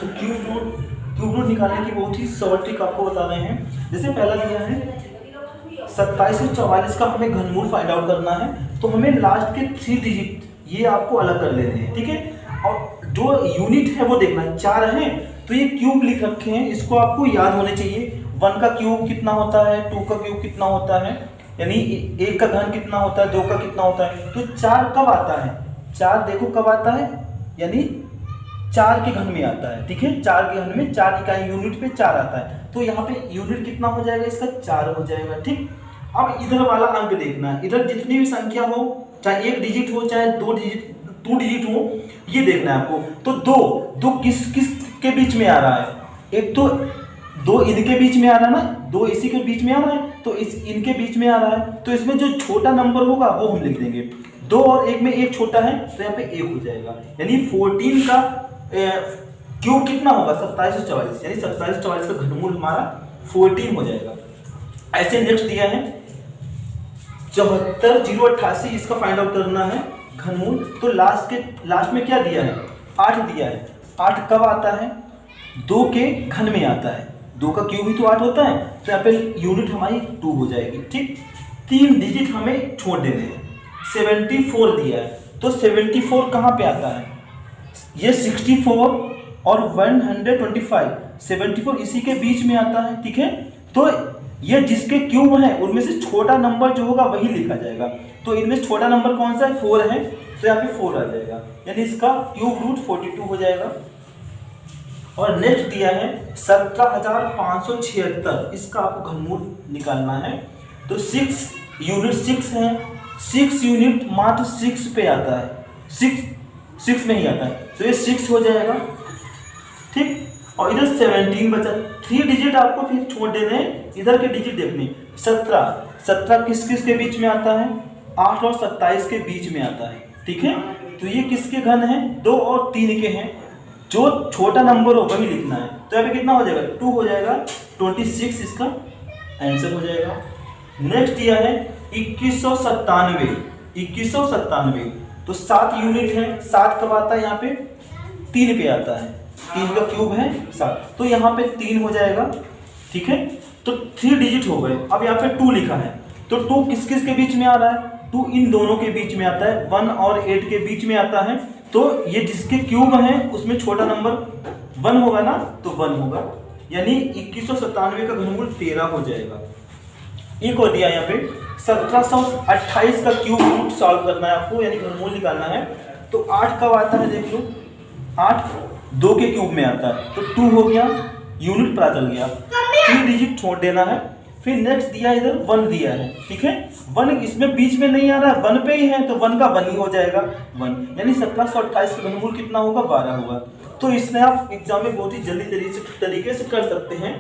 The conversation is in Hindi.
तो क्यूब रूट निकालने की बहुत ही सरल ट्रिक आपको बता रहे हैं। जैसे पहला दिया है 27 से 44 का हमें घनमूल फाइंड आउट करना है, तो हमें लास्ट के 3 डिजिट ये आपको अलग कर लेने हैं, ठीक है। और जो यूनिट है वो देखना है, 4 है तो ये क्यूब लिख रखे हैं, इसको आपको याद होने चाहिए। 1 का क्यूब कितना होता है, 2 का क्यूब कितना होता है, यानी 1 का घन कितना होता है, 2 का कितना होता है। तो 4 कब आता है, 4 देखो कब आता है, यानी 4 के घन में आता है, ठीक है। 4 के घन में 4 इकाई यूनिट पे 4 आता है, तो यहाँ पे यूनिट कितना हो जाएगा, इसका 4 हो जाएगा, ठीक। अब इधर वाला अंक देखना है, इधर जितनी भी संख्या हो, चाहे 1 डिजिट हो चाहे 2 डिजिट हो, ये देखना है आपको। तो दो किस के बीच में आ रहा है, एक तो 2 इनके बीच में आ रहा है ना, 2 इसी के बीच में आ रहा है, तो इस इनके बीच में आ रहा है, तो इसमें जो छोटा नंबर होगा वो हम लिख देंगे। 2 और 1 में 1 छोटा है, तो यहाँ पे 1 हो जाएगा, यानी 14 का क्यूब कितना होगा, 27 से 44, यानी 27 से 44 का घनमूल हमारा 14 हो जाएगा। ऐसे नेक्स्ट दिया है 74,088, इसका फाइंड आउट करना है घनमूल। तो लास्ट में क्या दिया है, 8 दिया है। 8 कब आता है, 2 के घन में आता है, 2 का क्यूब ही तो 8 होता है, तो यहाँ पे यूनिट हमारी 2 हो जाएगी, ठीक। 3 डिजिट हमें छोड़ देने हैं। 74 दिया है, तो 74 कहाँ पे आता है, ये 64 और 125, 74 इसी के बीच में आता है, ठीक है। तो ये जिसके क्यूब है उनमें से छोटा नंबर जो होगा वही लिखा जाएगा, तो इनमें छोटा नंबर कौन सा है, 4 है, तो यहाँ पे 4 आ जाएगा, यानी इसका क्यूब रूट 42 हो जाएगा। और नेक्स्ट दिया है 17,576, इसका आपको घनमूल निकालना है। तो 6 यूनिट 6 है, 6 यूनिट मात्र 6 पे आता है, 6 में ही आता है, तो ये 6 हो जाएगा, ठीक। और इधर 17 बचा, 3 डिजिट आपको फिर छोड़ देने हैं, इधर के डिजिट देखने। 17 किस के बीच में आता है, 8 और 27 के बीच में आता है, ठीक है। तो ये किसके घन है, 2 और 3 के हैं, जो छोटा नंबर हो वही लिखना है। तो यहाँ पे कितना हो जाएगा, 2 हो जाएगा, 26 इसका आंसर हो जाएगा। नेक्स्ट दिया है 2197, तो 7 यूनिट है, 7 कब आता है, यहाँ पे 3 पे आता है, 3 का क्यूब है 7, तो यहाँ पे 3 हो जाएगा, ठीक है। तो 3 डिजिट हो गए। अब यहाँ पे 2 लिखा है, तो 2 किस के बीच में आ रहा है, 2 इन दोनों के बीच में आता है, 1 और 8 के बीच में आता है, तो ये जिसके क्यूब है उसमें छोटा नंबर 1 होगा ना, तो 1 होगा, यानी 2197 का घनमूल 13 हो जाएगा। एक और दिया यहाँ पे 1728 का क्यूब रूट सॉल्व करना है आपको, यानी घनमूल निकालना है। तो 8 कब आता है, देख लो, 8 2 के क्यूब में आता है, तो 2 हो गया, यूनिट पता चल गया, 3 डिजिट छोड़ देना है। फिर नेक्स्ट दिया इधर 1 दिया है, ठीक है। 1 इसमें बीच में नहीं आ रहा है, 1 पे ही है, तो 1 का 1 ही हो जाएगा, 1, यानी 1728 का घनमूल कितना होगा, 12 होगा। तो इसमें आप एग्जाम में बहुत ही जल्दी तरीके से कर सकते हैं।